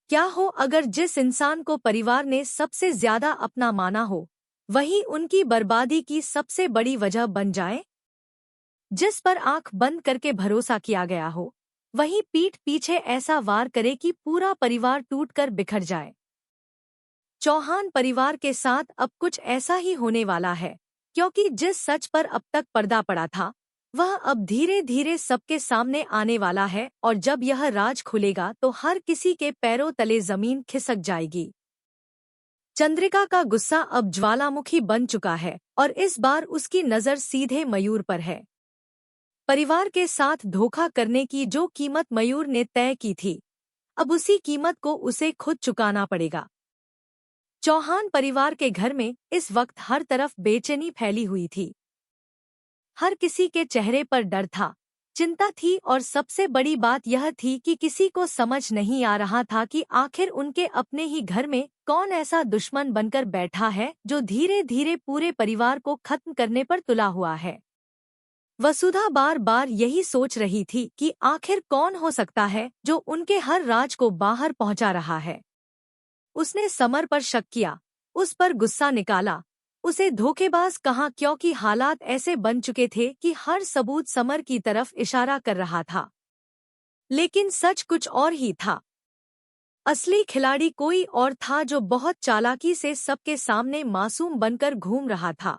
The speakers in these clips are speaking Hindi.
क्या हो अगर जिस इंसान को परिवार ने सबसे ज्यादा अपना माना हो, वही उनकी बर्बादी की सबसे बड़ी वजह बन जाए? जिस पर आंख बंद करके भरोसा किया गया हो, वही पीठ पीछे ऐसा वार करे कि पूरा परिवार टूटकर बिखर जाए। चौहान परिवार के साथ अब कुछ ऐसा ही होने वाला है, क्योंकि जिस सच पर अब तक पर्दा पड़ा था, वह अब धीरे धीरे सबके सामने आने वाला है और जब यह राज खुलेगा तो हर किसी के पैरों तले जमीन खिसक जाएगी। चंद्रिका का गुस्सा अब ज्वालामुखी बन चुका है और इस बार उसकी नज़र सीधे मयूर पर है। परिवार के साथ धोखा करने की जो कीमत मयूर ने तय की थी, अब उसी कीमत को उसे खुद चुकाना पड़ेगा। चौहान परिवार के घर में इस वक्त हर तरफ बेचैनी फैली हुई थी। हर किसी के चेहरे पर डर था, चिंता थी और सबसे बड़ी बात यह थी कि किसी को समझ नहीं आ रहा था कि आखिर उनके अपने ही घर में कौन ऐसा दुश्मन बनकर बैठा है जो धीरे धीरे पूरे परिवार को खत्म करने पर तुला हुआ है। वसुधा बार बार यही सोच रही थी कि आखिर कौन हो सकता है जो उनके हर राज को बाहर पहुंचा रहा है। उसने समर पर शक किया, उस पर गुस्सा निकाला, उसे धोखेबाज कहा क्योंकि हालात ऐसे बन चुके थे कि हर सबूत समर की तरफ इशारा कर रहा था। लेकिन सच कुछ और ही था। असली खिलाड़ी कोई और था जो बहुत चालाकी से सबके सामने मासूम बनकर घूम रहा था।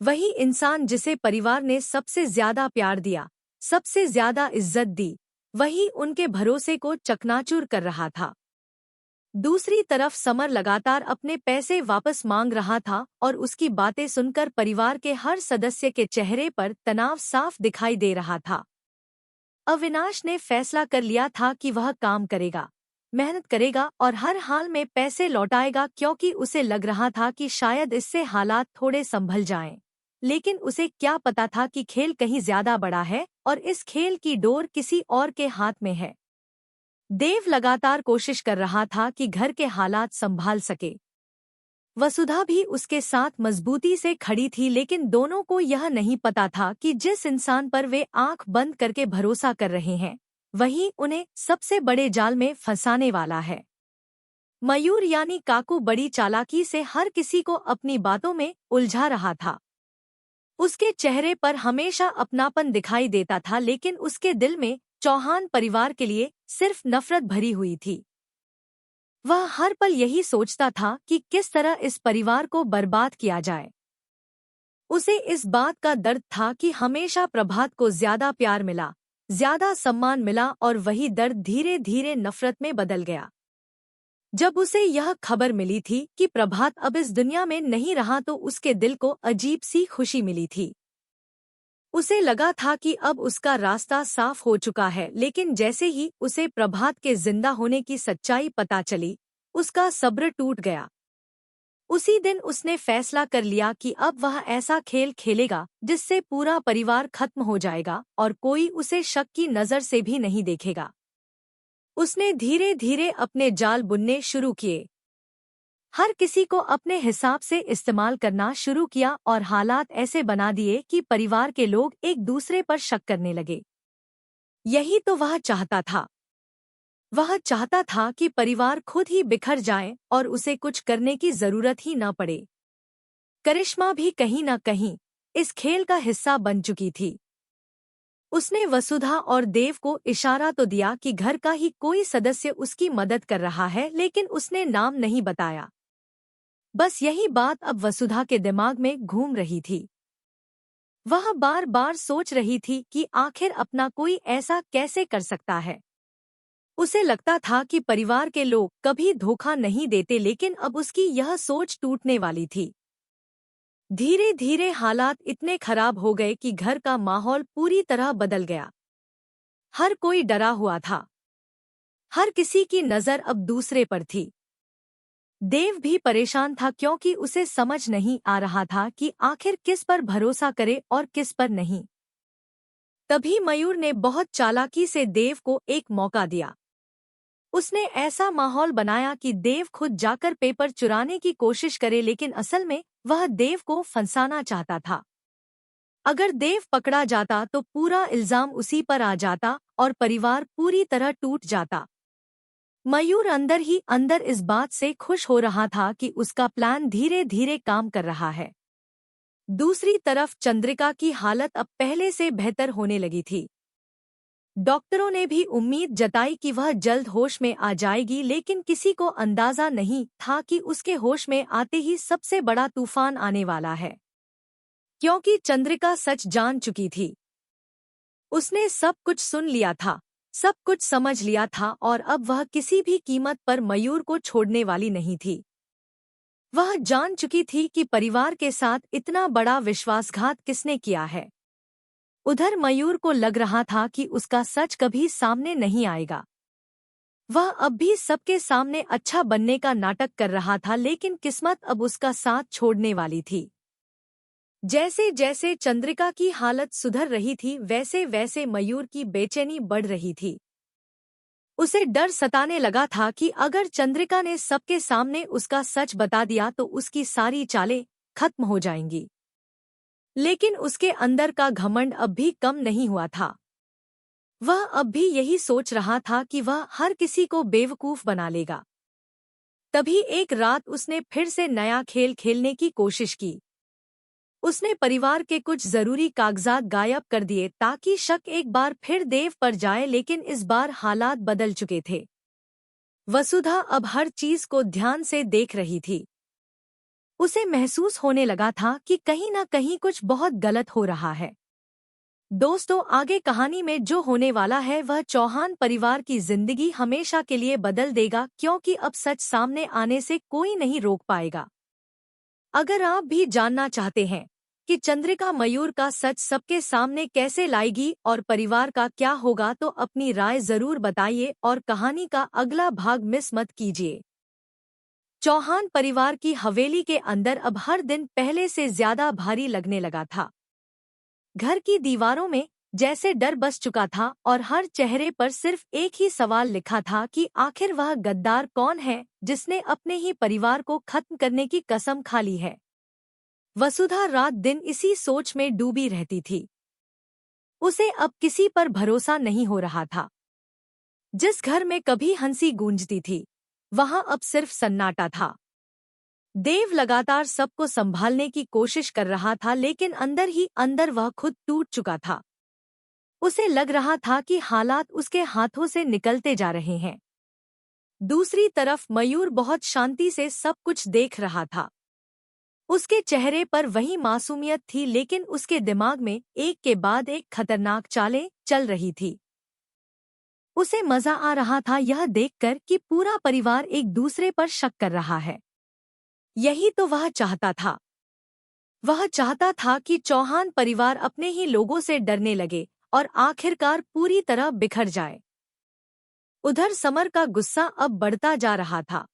वही इंसान जिसे परिवार ने सबसे ज्यादा प्यार दिया, सबसे ज्यादा इज्जत दी, वही उनके भरोसे को चकनाचूर कर रहा था। दूसरी तरफ समर लगातार अपने पैसे वापस मांग रहा था और उसकी बातें सुनकर परिवार के हर सदस्य के चेहरे पर तनाव साफ दिखाई दे रहा था। अविनाश ने फैसला कर लिया था कि वह काम करेगा, मेहनत करेगा और हर हाल में पैसे लौटाएगा क्योंकि उसे लग रहा था कि शायद इससे हालात थोड़े संभल जाएं। लेकिन उसे क्या पता था कि खेल कहीं ज्यादा बड़ा है और इस खेल की डोर किसी और के हाथ में है। देव लगातार कोशिश कर रहा था कि घर के हालात संभाल सके। वसुधा भी उसके साथ मजबूती से खड़ी थी, लेकिन दोनों को यह नहीं पता था कि जिस इंसान पर वे आंख बंद करके भरोसा कर रहे हैं, वही उन्हें सबसे बड़े जाल में फंसाने वाला है। मयूर यानी काकू बड़ी चालाकी से हर किसी को अपनी बातों में उलझा रहा था। उसके चेहरे पर हमेशा अपनापन दिखाई देता था, लेकिन उसके दिल में चौहान परिवार के लिए सिर्फ नफरत भरी हुई थी। वह हर पल यही सोचता था कि किस तरह इस परिवार को बर्बाद किया जाए। उसे इस बात का दर्द था कि हमेशा प्रभात को ज्यादा प्यार मिला, ज्यादा सम्मान मिला और वही दर्द धीरे धीरे नफरत में बदल गया। जब उसे यह खबर मिली थी कि प्रभात अब इस दुनिया में नहीं रहा तो उसके दिल को अजीब सी खुशी मिली थी। उसे लगा था कि अब उसका रास्ता साफ हो चुका है, लेकिन जैसे ही उसे प्रभात के जिंदा होने की सच्चाई पता चली, उसका सब्र टूट गया। उसी दिन उसने फैसला कर लिया कि अब वह ऐसा खेल खेलेगा जिससे पूरा परिवार खत्म हो जाएगा और कोई उसे शक की नज़र से भी नहीं देखेगा। उसने धीरे धीरे अपने जाल बुनने शुरू किए, हर किसी को अपने हिसाब से इस्तेमाल करना शुरू किया और हालात ऐसे बना दिए कि परिवार के लोग एक दूसरे पर शक करने लगे। यही तो वह चाहता था। वह चाहता था कि परिवार खुद ही बिखर जाए और उसे कुछ करने की जरूरत ही न पड़े। करिश्मा भी कहीं न कहीं इस खेल का हिस्सा बन चुकी थी। उसने वसुधा और देव को इशारा तो दिया कि घर का ही कोई सदस्य उसकी मदद कर रहा है, लेकिन उसने नाम नहीं बताया। बस यही बात अब वसुधा के दिमाग में घूम रही थी। वह बार बार सोच रही थी कि आखिर अपना कोई ऐसा कैसे कर सकता है। उसे लगता था कि परिवार के लोग कभी धोखा नहीं देते, लेकिन अब उसकी यह सोच टूटने वाली थी। धीरे धीरे हालात इतने खराब हो गए कि घर का माहौल पूरी तरह बदल गया। हर कोई डरा हुआ था, हर किसी की नज़र अब दूसरे पर थी। देव भी परेशान था क्योंकि उसे समझ नहीं आ रहा था कि आखिर किस पर भरोसा करे और किस पर नहीं। तभी मयूर ने बहुत चालाकी से देव को एक मौका दिया। उसने ऐसा माहौल बनाया कि देव खुद जाकर पेपर चुराने की कोशिश करे, लेकिन असल में वह देव को फंसाना चाहता था। अगर देव पकड़ा जाता तो पूरा इल्जाम उसी पर आ जाता और परिवार पूरी तरह टूट जाता। मयूर अंदर ही अंदर इस बात से खुश हो रहा था कि उसका प्लान धीरे धीरे काम कर रहा है। दूसरी तरफ चंद्रिका की हालत अब पहले से बेहतर होने लगी थी। डॉक्टरों ने भी उम्मीद जताई कि वह जल्द होश में आ जाएगी, लेकिन किसी को अंदाजा नहीं था कि उसके होश में आते ही सबसे बड़ा तूफान आने वाला है। क्योंकि चंद्रिका सच जान चुकी थी। उसने सब कुछ सुन लिया था, सब कुछ समझ लिया था और अब वह किसी भी कीमत पर मयूर को छोड़ने वाली नहीं थी। वह जान चुकी थी कि परिवार के साथ इतना बड़ा विश्वासघात किसने किया है। उधर मयूर को लग रहा था कि उसका सच कभी सामने नहीं आएगा। वह अब भी सबके सामने अच्छा बनने का नाटक कर रहा था, लेकिन किस्मत अब उसका साथ छोड़ने वाली थी। जैसे जैसे चंद्रिका की हालत सुधर रही थी, वैसे वैसे मयूर की बेचैनी बढ़ रही थी। उसे डर सताने लगा था कि अगर चंद्रिका ने सबके सामने उसका सच बता दिया तो उसकी सारी चालें खत्म हो जाएंगी। लेकिन उसके अंदर का घमंड अब भी कम नहीं हुआ था। वह अब भी यही सोच रहा था कि वह हर किसी को बेवकूफ बना लेगा। तभी एक रात उसने फिर से नया खेल खेलने की कोशिश की। उसने परिवार के कुछ जरूरी कागजात गायब कर दिए ताकि शक एक बार फिर देव पर जाए, लेकिन इस बार हालात बदल चुके थे। वसुधा अब हर चीज को ध्यान से देख रही थी। उसे महसूस होने लगा था कि कहीं न कहीं कुछ बहुत गलत हो रहा है। दोस्तों, आगे कहानी में जो होने वाला है वह चौहान परिवार की जिंदगी हमेशा के लिए बदल देगा, क्योंकि अब सच सामने आने से कोई नहीं रोक पाएगा। अगर आप भी जानना चाहते हैं कि चंद्रिका मयूर का सच सबके सामने कैसे लाएगी और परिवार का क्या होगा, तो अपनी राय जरूर बताइए और कहानी का अगला भाग मिस मत कीजिए। चौहान परिवार की हवेली के अंदर अब हर दिन पहले से ज्यादा भारी लगने लगा था। घर की दीवारों में जैसे डर बस चुका था और हर चेहरे पर सिर्फ एक ही सवाल लिखा था कि आखिर वह गद्दार कौन है जिसने अपने ही परिवार को खत्म करने की कसम खा ली है। वसुधा रात दिन इसी सोच में डूबी रहती थी। उसे अब किसी पर भरोसा नहीं हो रहा था। जिस घर में कभी हंसी गूंजती थी, वहां अब सिर्फ सन्नाटा था। देव लगातार सबको संभालने की कोशिश कर रहा था, लेकिन अंदर ही अंदर वह खुद टूट चुका था। उसे लग रहा था कि हालात उसके हाथों से निकलते जा रहे हैं। दूसरी तरफ मयूर बहुत शांति से सब कुछ देख रहा था। उसके चेहरे पर वही मासूमियत थी, लेकिन उसके दिमाग में एक के बाद एक खतरनाक चालें चल रही थी। उसे मजा आ रहा था यह देखकर कि पूरा परिवार एक दूसरे पर शक कर रहा है। यही तो वह चाहता था। वह चाहता था कि चौहान परिवार अपने ही लोगों से डरने लगे और आखिरकार पूरी तरह बिखर जाए। उधर समर का गुस्सा अब बढ़ता जा रहा था।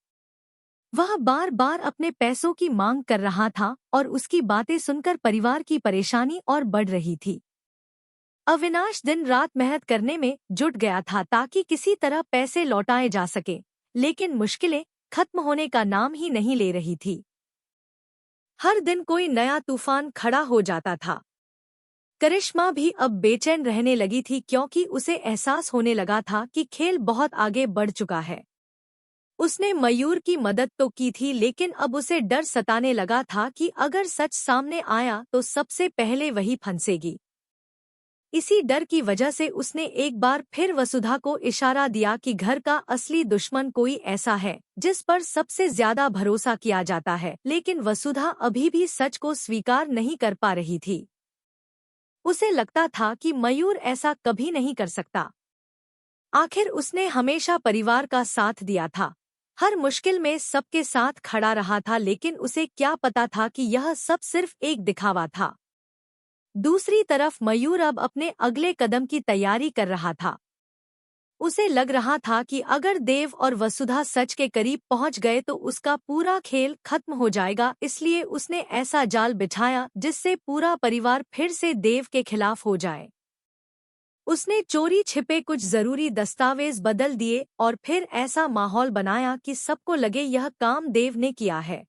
वह बार बार अपने पैसों की मांग कर रहा था और उसकी बातें सुनकर परिवार की परेशानी और बढ़ रही थी। अविनाश दिन रात मेहनत करने में जुट गया था ताकि किसी तरह पैसे लौटाए जा सके, लेकिन मुश्किलें खत्म होने का नाम ही नहीं ले रही थी। हर दिन कोई नया तूफान खड़ा हो जाता था। करिश्मा भी अब बेचैन रहने लगी थी, क्योंकि उसे एहसास होने लगा था कि खेल बहुत आगे बढ़ चुका है। उसने मयूर की मदद तो की थी, लेकिन अब उसे डर सताने लगा था कि अगर सच सामने आया तो सबसे पहले वही फंसेगी। इसी डर की वजह से उसने एक बार फिर वसुधा को इशारा दिया कि घर का असली दुश्मन कोई ऐसा है जिस पर सबसे ज्यादा भरोसा किया जाता है, लेकिन वसुधा अभी भी सच को स्वीकार नहीं कर पा रही थी। उसे लगता था कि मयूर ऐसा कभी नहीं कर सकता। आखिर उसने हमेशा परिवार का साथ दिया था, हर मुश्किल में सबके साथ खड़ा रहा था, लेकिन उसे क्या पता था कि यह सब सिर्फ एक दिखावा था। दूसरी तरफ मयूर अब अपने अगले कदम की तैयारी कर रहा था। उसे लग रहा था कि अगर देव और वसुधा सच के करीब पहुंच गए तो उसका पूरा खेल खत्म हो जाएगा, इसलिए उसने ऐसा जाल बिछाया जिससे पूरा परिवार फिर से देव के खिलाफ हो जाए। उसने चोरी छिपे कुछ जरूरी दस्तावेज बदल दिए और फिर ऐसा माहौल बनाया कि सबको लगे यह काम देव ने किया है।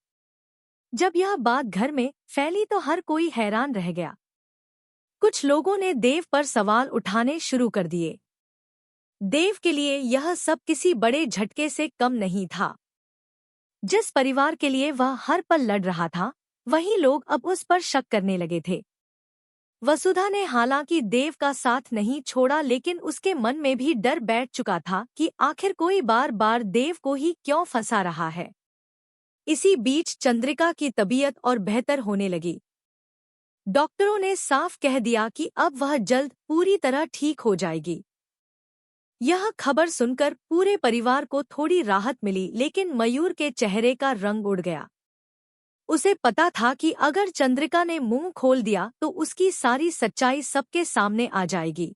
जब यह बात घर में फैली तो हर कोई हैरान रह गया। कुछ लोगों ने देव पर सवाल उठाने शुरू कर दिए। देव के लिए यह सब किसी बड़े झटके से कम नहीं था। जिस परिवार के लिए वह हर पल लड़ रहा था, वही लोग अब उस पर शक करने लगे थे। वसुधा ने हालांकि देव का साथ नहीं छोड़ा, लेकिन उसके मन में भी डर बैठ चुका था कि आखिर कोई बार बार देव को ही क्यों फंसा रहा है। इसी बीच चंद्रिका की तबीयत और बेहतर होने लगी। डॉक्टरों ने साफ कह दिया कि अब वह जल्द पूरी तरह ठीक हो जाएगी। यह खबर सुनकर पूरे परिवार को थोड़ी राहत मिली, लेकिन मयूर के चेहरे का रंग उड़ गया। उसे पता था कि अगर चंद्रिका ने मुंह खोल दिया तो उसकी सारी सच्चाई सबके सामने आ जाएगी।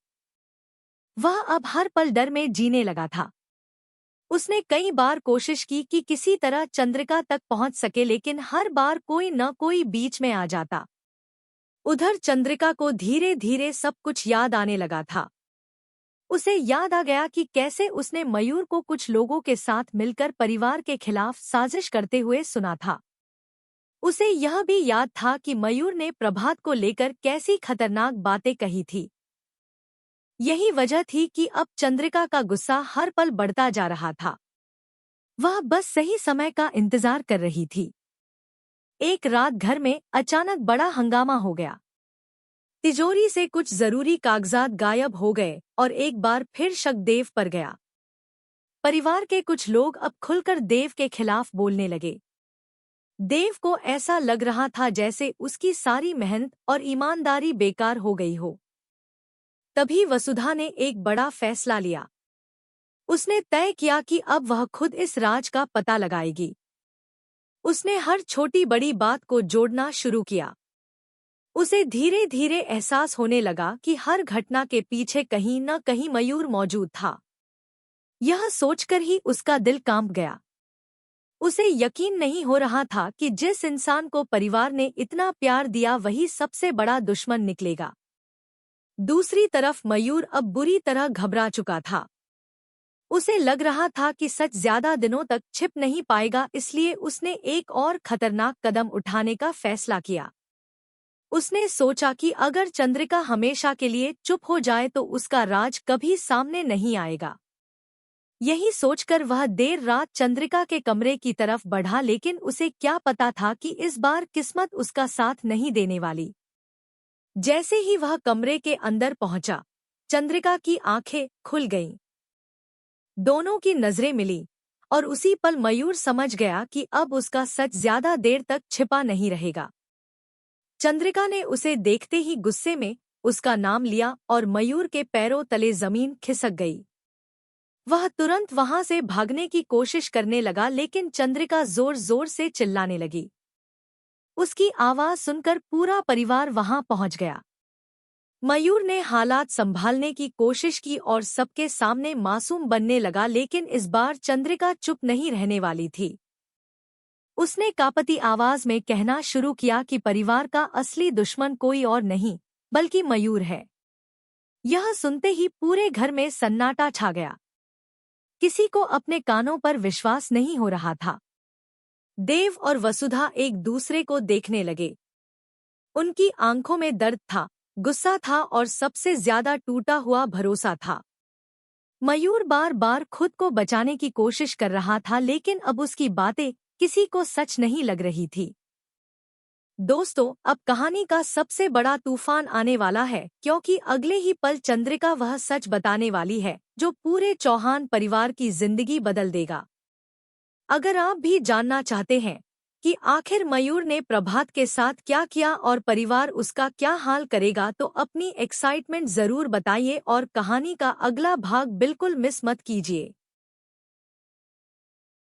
वह अब हर पल डर में जीने लगा था। उसने कई बार कोशिश की कि किसी तरह चंद्रिका तक पहुंच सके, लेकिन हर बार कोई न कोई बीच में आ जाता। उधर चंद्रिका को धीरे धीरे सब कुछ याद आने लगा था। उसे याद आ गया कि कैसे उसने मयूर को कुछ लोगों के साथ मिलकर परिवार के खिलाफ साजिश करते हुए सुना था। उसे यह भी याद था कि मयूर ने प्रभात को लेकर कैसी खतरनाक बातें कही थी। यही वजह थी कि अब चंद्रिका का गुस्सा हर पल बढ़ता जा रहा था। वह बस सही समय का इंतजार कर रही थी। एक रात घर में अचानक बड़ा हंगामा हो गया। तिजोरी से कुछ जरूरी कागजात गायब हो गए और एक बार फिर शक देव पर गया। परिवार के कुछ लोग अब खुलकर देव के खिलाफ बोलने लगे। देव को ऐसा लग रहा था जैसे उसकी सारी मेहनत और ईमानदारी बेकार हो गई हो। तभी वसुधा ने एक बड़ा फैसला लिया। उसने तय किया कि अब वह खुद इस राज का पता लगाएगी। उसने हर छोटी बड़ी बात को जोड़ना शुरू किया। उसे धीरे धीरे एहसास होने लगा कि हर घटना के पीछे कहीं न कहीं मयूर मौजूद था। यह सोचकर ही उसका दिल कांप गया। उसे यकीन नहीं हो रहा था कि जिस इंसान को परिवार ने इतना प्यार दिया वही सबसे बड़ा दुश्मन निकलेगा। दूसरी तरफ मयूर अब बुरी तरह घबरा चुका था। उसे लग रहा था कि सच ज्यादा दिनों तक छिप नहीं पाएगा, इसलिए उसने एक और खतरनाक कदम उठाने का फैसला किया। उसने सोचा कि अगर चंद्रिका हमेशा के लिए चुप हो जाए तो उसका राज कभी सामने नहीं आएगा। यही सोचकर वह देर रात चंद्रिका के कमरे की तरफ बढ़ा, लेकिन उसे क्या पता था कि इस बार किस्मत उसका साथ नहीं देने वाली। जैसे ही वह कमरे के अंदर पहुंचा, चंद्रिका की आंखें खुल गईं। दोनों की नजरें मिली और उसी पल मयूर समझ गया कि अब उसका सच ज्यादा देर तक छिपा नहीं रहेगा। चंद्रिका ने उसे देखते ही गुस्से में उसका नाम लिया और मयूर के पैरों तले जमीन खिसक गई। वह तुरंत वहां से भागने की कोशिश करने लगा, लेकिन चंद्रिका जोर जोर से चिल्लाने लगी। उसकी आवाज सुनकर पूरा परिवार वहां पहुंच गया। मयूर ने हालात संभालने की कोशिश की और सबके सामने मासूम बनने लगा, लेकिन इस बार चंद्रिका चुप नहीं रहने वाली थी। उसने कांपती आवाज में कहना शुरू किया कि परिवार का असली दुश्मन कोई और नहीं बल्कि मयूर है। यह सुनते ही पूरे घर में सन्नाटा छा गया। किसी को अपने कानों पर विश्वास नहीं हो रहा था। देव और वसुधा एक दूसरे को देखने लगे। उनकी आंखों में दर्द था, गुस्सा था और सबसे ज्यादा टूटा हुआ भरोसा था। मयूर बार बार खुद को बचाने की कोशिश कर रहा था, लेकिन अब उसकी बातें किसी को सच नहीं लग रही थी। दोस्तों, अब कहानी का सबसे बड़ा तूफान आने वाला है, क्योंकि अगले ही पल चंद्रिका वह सच बताने वाली है जो पूरे चौहान परिवार की जिंदगी बदल देगा। अगर आप भी जानना चाहते हैं कि आखिर मयूर ने प्रभात के साथ क्या किया और परिवार उसका क्या हाल करेगा, तो अपनी एक्साइटमेंट जरूर बताइए और कहानी का अगला भाग बिल्कुल मिस मत कीजिए।